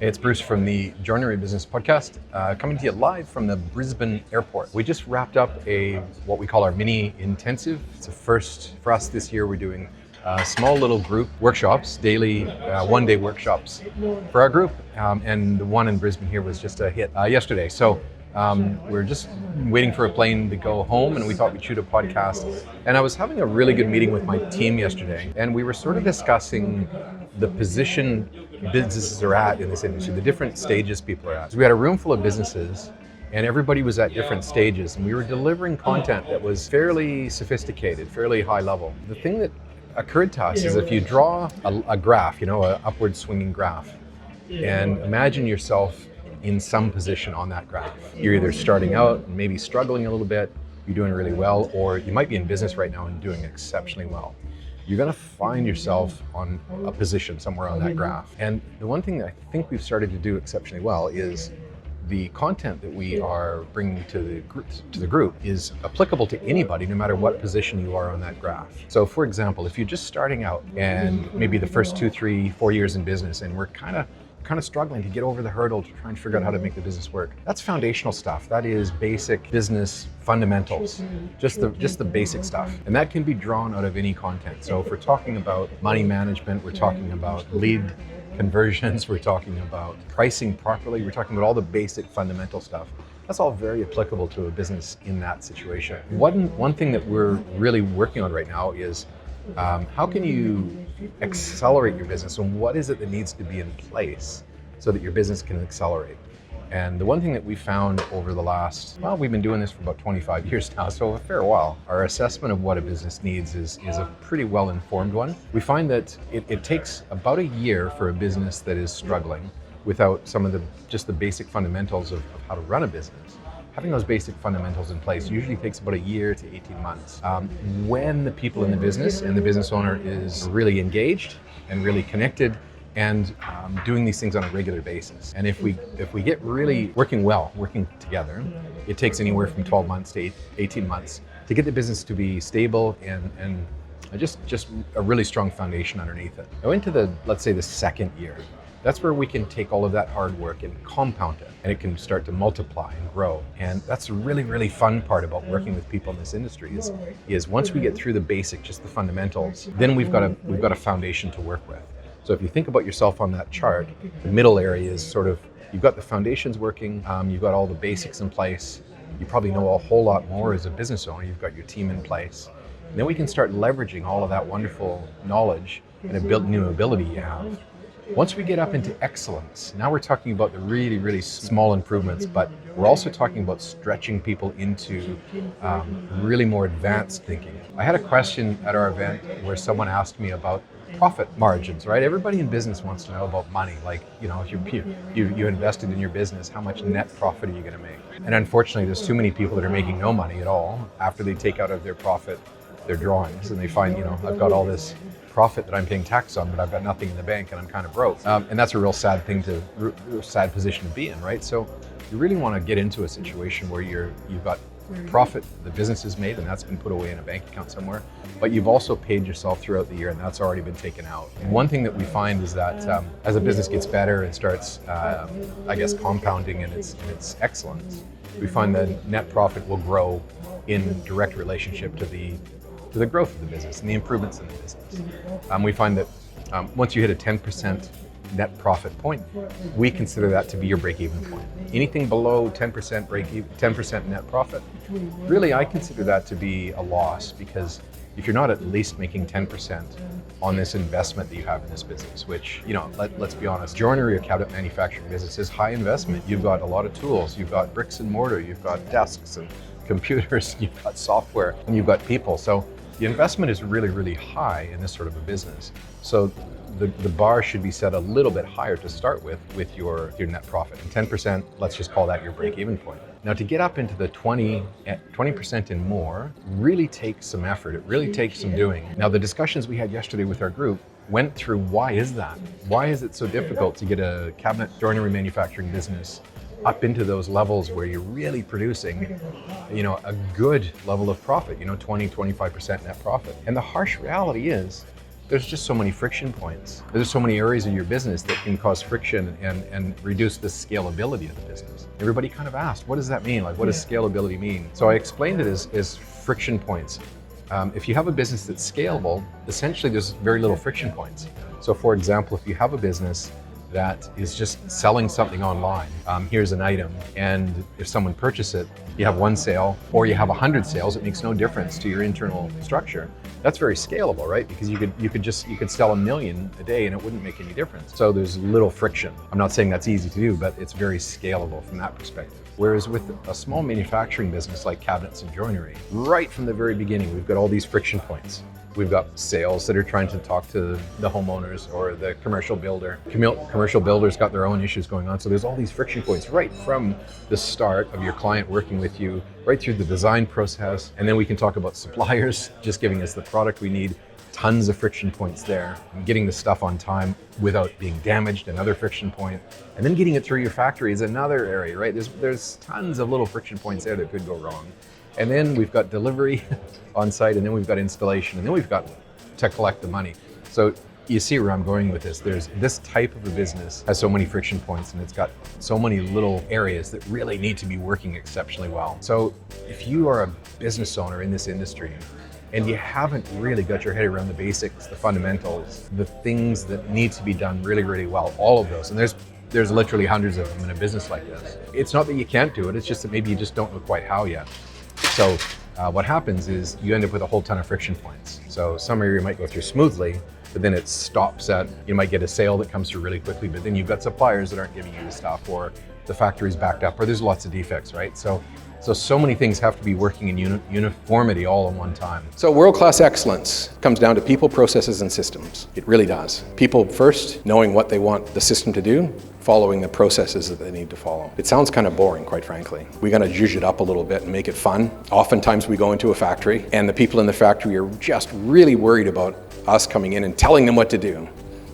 Hey, it's Bruce from the Joinery Business Podcast, coming to you live from the Brisbane Airport. We just wrapped up what we call our mini intensive. It's a first for us this year. We're doing small little group workshops, daily one-day workshops for our group. And the one in Brisbane here was just a hit yesterday. So we're just waiting for a plane to go home, and we thought we'd shoot a podcast. And I was having a really good meeting with my team yesterday, and we were sort of discussing the position businesses are at in this industry, the different stages people are at. So we had a room full of businesses, and everybody was at different stages, and we were delivering content that was fairly sophisticated, fairly high level. The thing that occurred to us is if you draw a graph, an upward swinging graph, and imagine yourself in some position on that graph. You're either starting out and maybe struggling a little bit, you're doing really well, or you might be in business right now and doing exceptionally well. You're going to find yourself on a position somewhere on that graph. And the one thing that I think we've started to do exceptionally well is the content that we are bringing to the group is applicable to anybody, no matter what position you are on that graph. So for example, if you're just starting out and maybe the first 2, 3, 4 years in business, and we're kind of struggling to get over the hurdle to try and figure out how to make the business work. That's foundational stuff. That is basic business fundamentals, just the basic stuff. And that can be drawn out of any content. So if we're talking about money management, we're talking about lead conversions, we're talking about pricing properly, we're talking about all the basic fundamental stuff. That's all very applicable to a business in that situation. One thing that we're really working on right now is how can you accelerate your business, and what is it that needs to be in place so that your business can accelerate? And the one thing that we found over the last, we've been doing this for about 25 years now, so a fair while. Our assessment of what a business needs is a pretty well-informed one. We find that it takes about a year for a business that is struggling without some of the basic fundamentals of how to run a business. Having those basic fundamentals in place usually takes about a year to 18 months. When the people in the business and the business owner is really engaged and really connected and doing these things on a regular basis. And if we get really working together, it takes anywhere from 12 months to 18 months to get the business to be stable and just a really strong foundation underneath it. Now into let's say the second year, that's where we can take all of that hard work and compound it, and it can start to multiply and grow. And that's a really, really fun part about working with people in this industry is once we get through the basic, just the fundamentals, then we've got a foundation to work with. So if you think about yourself on that chart, the middle area is sort of, you've got the foundations working, you've got all the basics in place, you probably know a whole lot more as a business owner, you've got your team in place. And then we can start leveraging all of that wonderful knowledge and new ability you have. Once we get up into excellence, now we're talking about the really, really small improvements, but we're also talking about stretching people into really more advanced thinking. I had a question at our event where someone asked me about profit margins, right? Everybody in business wants to know about money. Like, if you invested in your business, how much net profit are you going to make? And unfortunately, there's too many people that are making no money at all after they take out of their profit their drawings, and they find, I've got all this profit that I'm paying tax on, but I've got nothing in the bank and I'm kind of broke. And that's a real sad sad position to be in, right? So you really want to get into a situation where you've got profit the business is made, and that's been put away in a bank account somewhere, but you've also paid yourself throughout the year, and that's already been taken out. And one thing that we find is that as a business gets better and starts, compounding in its excellence, we find that net profit will grow in direct relationship to the growth of the business and the improvements in the business. We find that once you hit a 10% net profit point, we consider that to be your break-even point. Anything below 10% break-even, 10% net profit, really I consider that to be a loss, because if you're not at least making 10% on this investment that you have in this business, which, let's be honest, joinery or cabinet manufacturing business is high investment. You've got a lot of tools, you've got bricks and mortar, you've got desks and computers, you've got software, and you've got people. So the investment is really, really high in this sort of a business. So the bar should be set a little bit higher to start with your net profit. And 10%, let's just call that your break-even point. Now to get up into the 20% and more really takes some effort. It really takes some doing. Now the discussions we had yesterday with our group went through, why is that? Why is it so difficult to get a cabinet joinery manufacturing business up into those levels where you're really producing, a good level of profit, 20, 25% net profit? And the harsh reality is there's just so many friction points. There's so many areas of your business that can cause friction and reduce the scalability of the business. Everybody kind of asked, what does that mean? Like, what does scalability mean? So I explained it as friction points. If you have a business that's scalable, essentially there's very little friction points. So for example, if you have a business that is just selling something online, here's an item, and if someone purchases it, you have one sale or you have 100 sales, it makes no difference to your internal structure. That's very scalable, right? Because you could sell 1 million a day and it wouldn't make any difference. So there's little friction. I'm not saying that's easy to do, but it's very scalable from that perspective. Whereas with a small manufacturing business like cabinets and joinery, right from the very beginning, we've got all these friction points. We've got sales that are trying to talk to the homeowners or the commercial builder. Commercial builders got their own issues going on. So there's all these friction points right from the start of your client working with you, right through the design process. And then we can talk about suppliers just giving us the product we need. Tons of friction points there. And getting the stuff on time without being damaged, another friction point. And then getting it through your factory is another area, right? There's tons of little friction points there that could go wrong. And then we've got delivery on site, and then we've got installation, and then we've got to collect the money. So you see where I'm going with this. There's this type of a business has so many friction points, and it's got so many little areas that really need to be working exceptionally well. So if you are a business owner in this industry and you haven't really got your head around the basics, the fundamentals, the things that need to be done really, really well, all of those, and there's literally hundreds of them in a business like this. It's not that you can't do it, it's just that maybe you just don't know quite how yet. So what happens is you end up with a whole ton of friction points. So some area might go through smoothly, but then it stops at, you might get a sale that comes through really quickly, but then you've got suppliers that aren't giving you the stuff, or the factory's backed up, or there's lots of defects, right? So many things have to be working in uniformity all at one time. So world-class excellence comes down to people, processes, and systems. It really does. People first, knowing what they want the system to do, following the processes that they need to follow. It sounds kind of boring, quite frankly. We gotta zhuzh it up a little bit and make it fun. Oftentimes we go into a factory and the people in the factory are just really worried about us coming in and telling them what to do.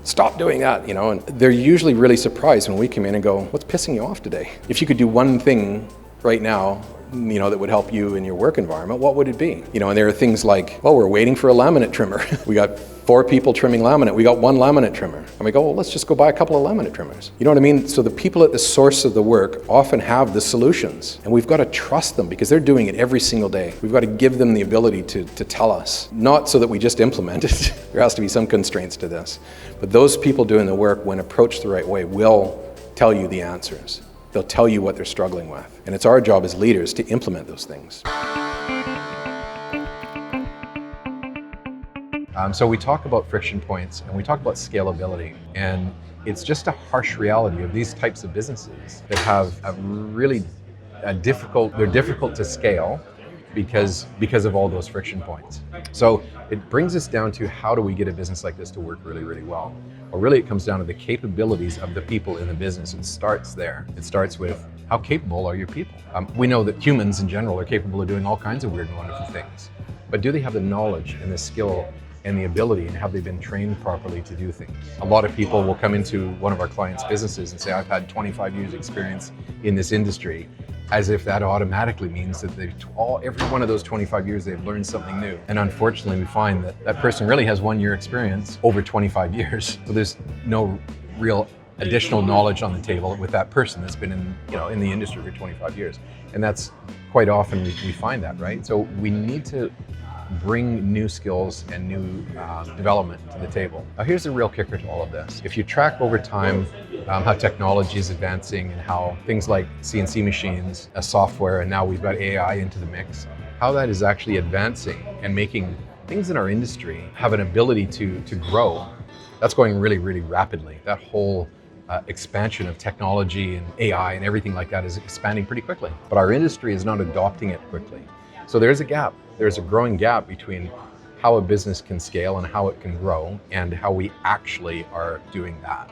Stop doing that, and they're usually really surprised when we come in and go, what's pissing you off today? If you could do one thing right now, that would help you in your work environment, what would it be? And there are things like, well, we're waiting for a laminate trimmer. We got 4 people trimming laminate. We got 1 laminate trimmer. And we go, well, let's just go buy a couple of laminate trimmers. You know what I mean? So the people at the source of the work often have the solutions, and we've got to trust them because they're doing it every single day. We've got to give them the ability to tell us, not so that we just implement it. There has to be some constraints to this. But those people doing the work, when approached the right way, will tell you the answers. They'll tell you what they're struggling with. And it's our job as leaders to implement those things. So we talk about friction points and we talk about scalability. And it's just a harsh reality of these types of businesses that have they're difficult to scale because of all those friction points. So it brings us down to, how do we get a business like this to work really, really well? Well, really it comes down to the capabilities of the people in the business. It starts there. It starts with, how capable are your people? We know that humans in general are capable of doing all kinds of weird and wonderful things, but do they have the knowledge and the skill and the ability, and have they been trained properly to do things? A lot of people will come into one of our clients' businesses and say, I've had 25 years experience in this industry, as if that automatically means that every one of those 25 years they've learned something new. And unfortunately, we find that that person really has 1 year experience over 25 years. So there's no real additional knowledge on the table with that person that's been in the industry for 25 years. And that's quite often we find that, right? So we need to bring new skills and new development to the table. Now here's the real kicker to all of this. If you track over time how technology is advancing and how things like CNC machines, software, and now we've got AI into the mix, how that is actually advancing and making things in our industry have an ability to grow, that's going really, really rapidly. That whole expansion of technology and AI and everything like that is expanding pretty quickly. But our industry is not adopting it quickly. So there's a gap. There's a growing gap between how a business can scale and how it can grow and how we actually are doing that.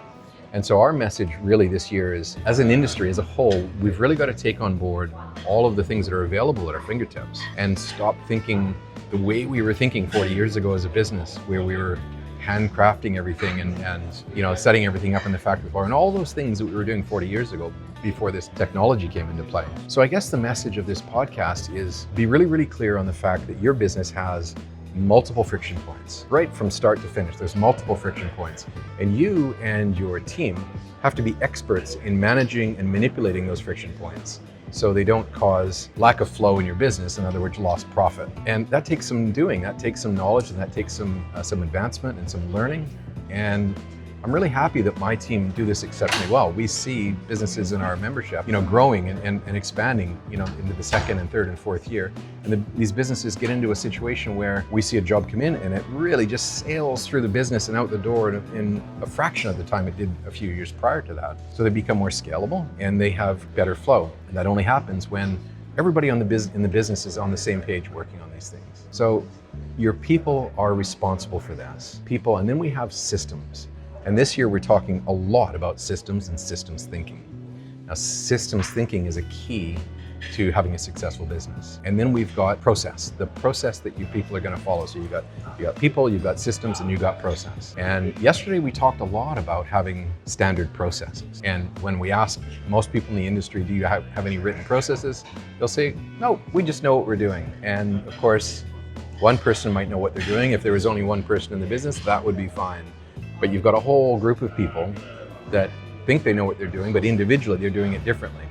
And so our message really this year is, as an industry as a whole, we've really got to take on board all of the things that are available at our fingertips and stop thinking the way we were thinking 40 years ago as a business, where we were handcrafting everything and setting everything up in the factory floor and all those things that we were doing 40 years ago before this technology came into play. So I guess the message of this podcast is, be really, really clear on the fact that your business has multiple friction points. Right from start to finish, there's multiple friction points. And you and your team have to be experts in managing and manipulating those friction points so they don't cause lack of flow in your business, in other words, lost profit. And that takes some doing, that takes some knowledge, and that takes some advancement and some learning. And I'm really happy that my team do this exceptionally well. We see businesses in our membership, growing and expanding, into the second and third and fourth year. And these businesses get into a situation where we see a job come in and it really just sails through the business and out the door in a fraction of the time it did a few years prior to that. So they become more scalable and they have better flow. And that only happens when everybody in the business is on the same page working on these things. So your people are responsible for this. People, and then we have systems. And this year we're talking a lot about systems and systems thinking. Now, systems thinking is a key to having a successful business. And then we've got process, the process that you people are going to follow. So you got people, you've got systems, and you've got process. And yesterday we talked a lot about having standard processes. And when we ask most people in the industry, do you have any written processes? They'll say, no, we just know what we're doing. And of course, one person might know what they're doing. If there was only one person in the business, that would be fine. But you've got a whole group of people that think they know what they're doing, but individually they're doing it differently.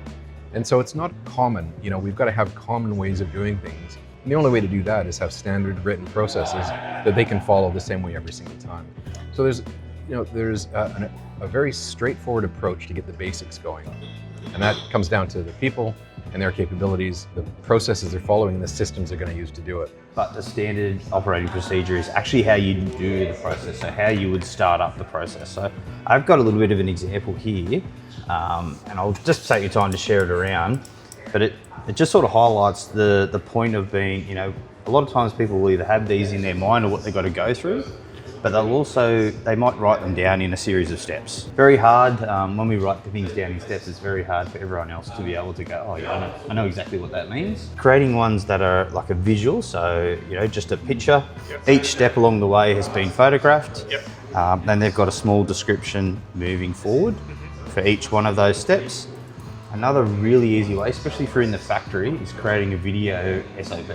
And so it's not common. We've got to have common ways of doing things. And the only way to do that is have standard written processes that they can follow the same way every single time. So there's a very straightforward approach to get the basics going. And that comes down to the people and their capabilities, the processes they're following, and the systems they're going to use to do it. But the standard operating procedure is actually how you do the process, so how you would start up the process. So I've got a little bit of an example here, and I'll just take your time to share it around, but it just sort of highlights the point of being, a lot of times people will either have these in their mind or what they've got to go through, but they might write them down in a series of steps. Very hard, when we write the things down in steps, it's very hard for everyone else to be able to go, oh yeah, I know exactly what that means. Creating ones that are like a visual, so just a picture. Yep. Each step along the way has been photographed. Yep. Then they've got a small description moving forward for each one of those steps. Another really easy way, especially if you're in the factory, is creating a video SOP.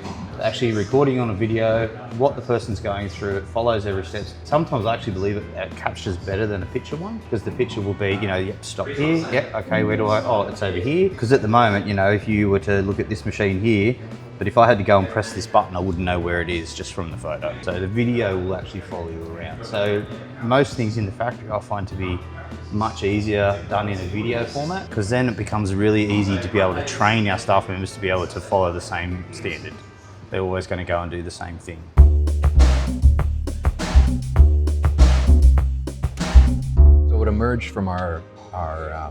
Actually recording on a video what the person's going through, it follows every step. Sometimes I actually believe it captures better than a picture one, because the picture will be, yep, stop here, yep, okay, where do it's over here. Because at the moment, if you were to look at this machine here, but if I had to go and press this button, I wouldn't know where it is just from the photo. So the video will actually follow you around. So most things in the factory I find to be much easier done in a video format, because then it becomes really easy to be able to train our staff members to be able to follow the same standard. They're always going to go and do the same thing. So what emerged from our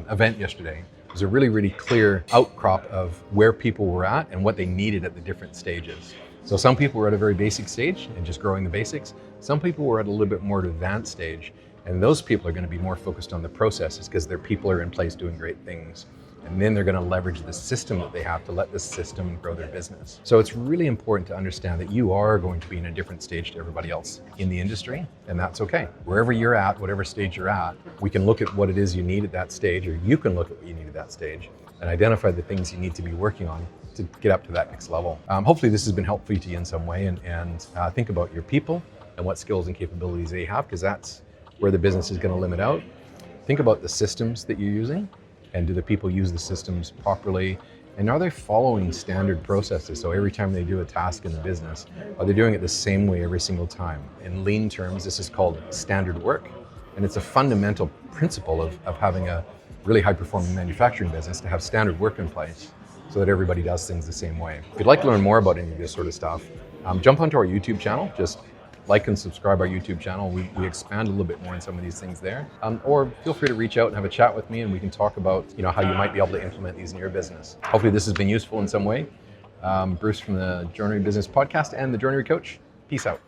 event yesterday was a really, really clear outcrop of where people were at and what they needed at the different stages. So some people were at a very basic stage and just growing the basics. Some people were at a little bit more advanced stage, and those people are going to be more focused on the processes because their people are in place doing great things. And then they're going to leverage the system that they have to let the system grow their business. So it's really important to understand that you are going to be in a different stage to everybody else in the industry, and that's okay. Wherever you're at, whatever stage you're at, we can look at what it is you need at that stage, or you can look at what you need at that stage and identify the things you need to be working on to get up to that next level. Hopefully this has been helpful to you in some way, and think about your people and what skills and capabilities they have, because that's where the business is going to limit out. Think about the systems that you're using, and do the people use the systems properly? And are they following standard processes? So every time they do a task in the business, are they doing it the same way every single time? In lean terms, this is called standard work. And it's a fundamental principle of having a really high-performing manufacturing business to have standard work in place so that everybody does things the same way. If you'd like to learn more about any of this sort of stuff, jump onto our YouTube channel. Just like and subscribe our YouTube channel. We expand a little bit more on some of these things there. Or feel free to reach out and have a chat with me, and we can talk about how you might be able to implement these in your business. Hopefully this has been useful in some way. Bruce from the Joinery Business Podcast and the Joinery Coach. Peace out.